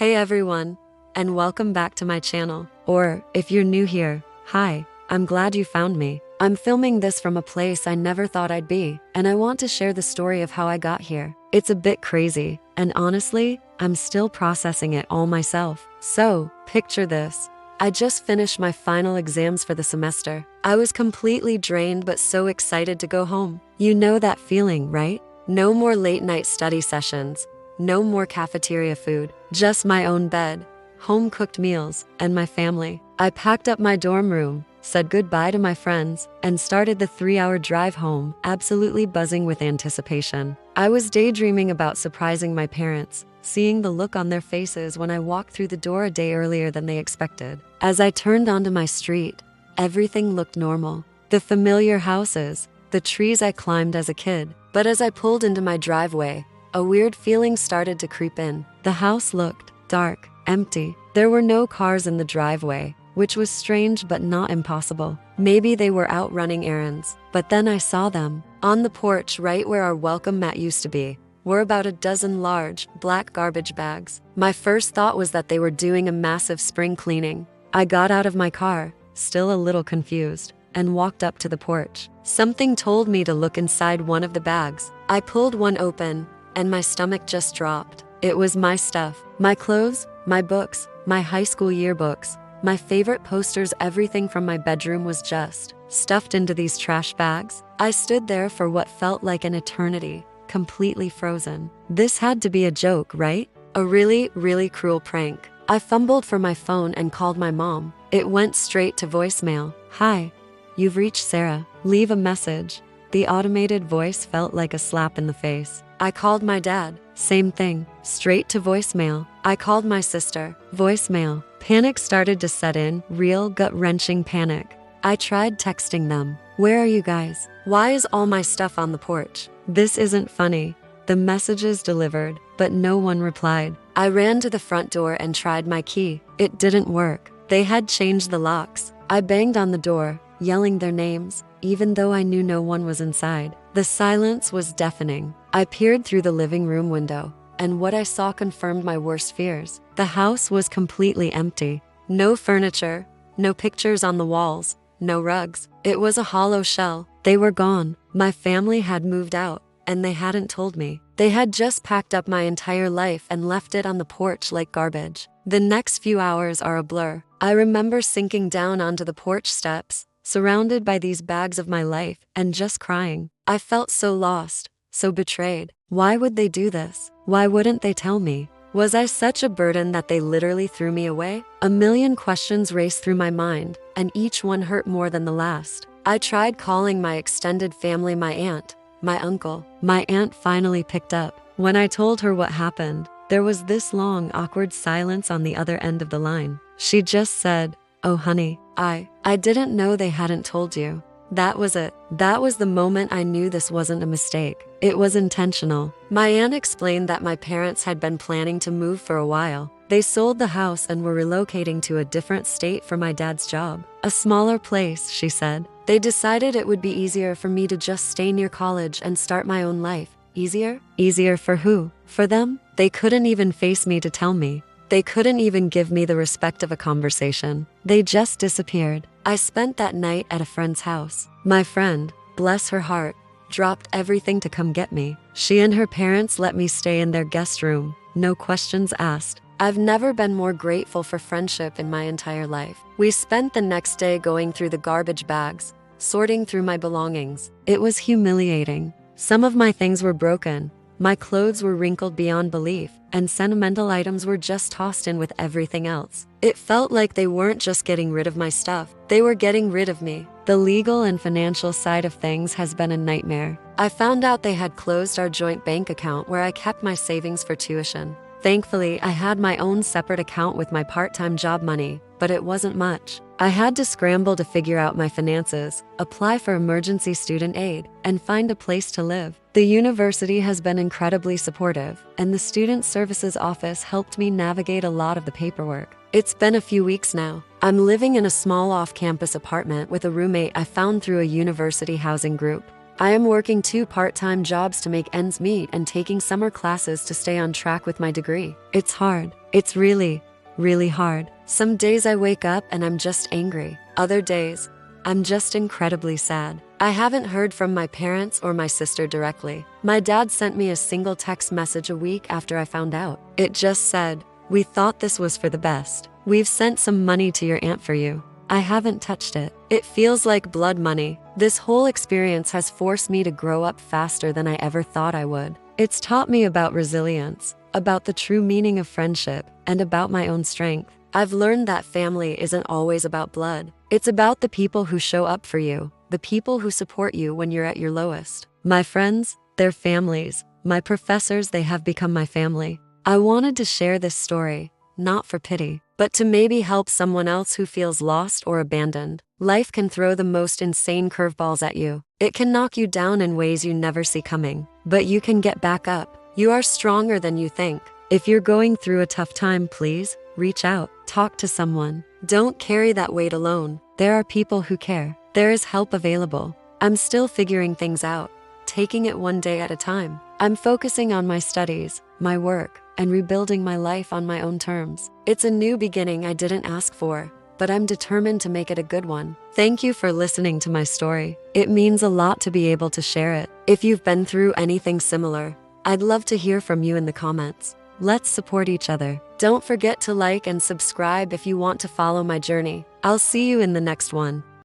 Hey everyone, and welcome back to my channel. Or, if you're new here, hi, I'm glad you found me. I'm filming this from a place I never thought I'd be, and I want to share the story of how I got here. It's a bit crazy, and honestly, I'm still processing it all myself. So, picture this. I just finished my final exams for the semester. I was completely drained but so excited to go home. You know that feeling, right? No more late night study sessions. No more cafeteria food, just my own bed, home-cooked meals, and my family. I packed up my dorm room, said goodbye to my friends, and started the 3-hour drive home, absolutely buzzing with anticipation. I was daydreaming about surprising my parents, seeing the look on their faces when I walked through the door a day earlier than they expected. As I turned onto my street, everything looked normal. The familiar houses, the trees I climbed as a kid. But as I pulled into my driveway, a weird feeling started to creep in. The house looked dark, empty. There were no cars in the driveway, which was strange but not impossible. Maybe they were out running errands. But then I saw them. On the porch, right where our welcome mat used to be, were about a dozen large, black garbage bags. My first thought was that they were doing a massive spring cleaning. I got out of my car, still a little confused, and walked up to the porch. Something told me to look inside one of the bags. I pulled one open, and my stomach just dropped. It was my stuff. My clothes, my books, my high school yearbooks, my favorite posters. Everything from my bedroom was just stuffed into these trash bags. I stood there for what felt like an eternity, completely frozen. This had to be a joke, right? A really, really cruel prank. I fumbled for my phone and called my mom. It went straight to voicemail. "Hi, you've reached Sarah. Leave a message." The automated voice felt like a slap in the face. I called my dad. Same thing. Straight to voicemail. I called my sister. Voicemail. Panic started to set in, real gut-wrenching panic. I tried texting them. "Where are you guys? Why is all my stuff on the porch?" This isn't funny. The messages delivered, but no one replied. I ran to the front door and tried my key. It didn't work. They had changed the locks. I banged on the door, yelling their names, even though I knew no one was inside. The silence was deafening. I peered through the living room window, and what I saw confirmed my worst fears. The house was completely empty. No furniture, no pictures on the walls, no rugs. It was a hollow shell. They were gone. My family had moved out, and they hadn't told me. They had just packed up my entire life and left it on the porch like garbage. The next few hours are a blur. I remember sinking down onto the porch steps, surrounded by these bags of my life, and just crying. I felt so lost, so betrayed. Why would they do this? Why wouldn't they tell me? Was I such a burden that they literally threw me away? A million questions raced through my mind, and each one hurt more than the last. I tried calling my extended family, my aunt, my uncle. My aunt finally picked up. When I told her what happened, there was this long, awkward silence on the other end of the line. She just said, "Oh honey, I didn't know they hadn't told you." That was it. That was the moment I knew this wasn't a mistake. It was intentional. My aunt explained that my parents had been planning to move for a while. They sold the house and were relocating to a different state for my dad's job. A smaller place, she said. They decided it would be easier for me to just stay near college and start my own life. Easier? Easier for who? For them? They couldn't even face me to tell me. They couldn't even give me the respect of a conversation. They just disappeared. I spent that night at a friend's house. My friend, bless her heart, dropped everything to come get me. She and her parents let me stay in their guest room, no questions asked. I've never been more grateful for friendship in my entire life. We spent the next day going through the garbage bags, sorting through my belongings. It was humiliating. Some of my things were broken. My clothes were wrinkled beyond belief, and sentimental items were just tossed in with everything else. It felt like they weren't just getting rid of my stuff, they were getting rid of me. The legal and financial side of things has been a nightmare. I found out they had closed our joint bank account where I kept my savings for tuition. Thankfully, I had my own separate account with my part-time job money, but it wasn't much. I had to scramble to figure out my finances, apply for emergency student aid, and find a place to live. The university has been incredibly supportive, and the Student Services Office helped me navigate a lot of the paperwork. It's been a few weeks now. I'm living in a small off-campus apartment with a roommate I found through a university housing group. I am working 2 part-time jobs to make ends meet and taking summer classes to stay on track with my degree. It's hard. It's really, really hard. Some days I wake up and I'm just angry. Other days, I'm just incredibly sad. I haven't heard from my parents or my sister directly. My dad sent me a single text message a week after I found out. It just said, "We thought this was for the best. We've sent some money to your aunt for you." I haven't touched it. It feels like blood money. This whole experience has forced me to grow up faster than I ever thought I would. It's taught me about resilience, about the true meaning of friendship, and about my own strength. I've learned that family isn't always about blood. It's about the people who show up for you, the people who support you when you're at your lowest. My friends, they're families. My professors, they have become my family. I wanted to share this story, not for pity, but to maybe help someone else who feels lost or abandoned. Life can throw the most insane curveballs at you. It can knock you down in ways you never see coming, but you can get back up. You are stronger than you think. If you're going through a tough time, please reach out, talk to someone. Don't carry that weight alone. There are people who care. There is help available. I'm still figuring things out, taking it one day at a time. I'm focusing on my studies, my work, and rebuilding my life on my own terms. It's a new beginning I didn't ask for, but I'm determined to make it a good one. Thank you for listening to my story. It means a lot to be able to share it. If you've been through anything similar, I'd love to hear from you in the comments. Let's support each other. Don't forget to like and subscribe if you want to follow my journey. I'll see you in the next one.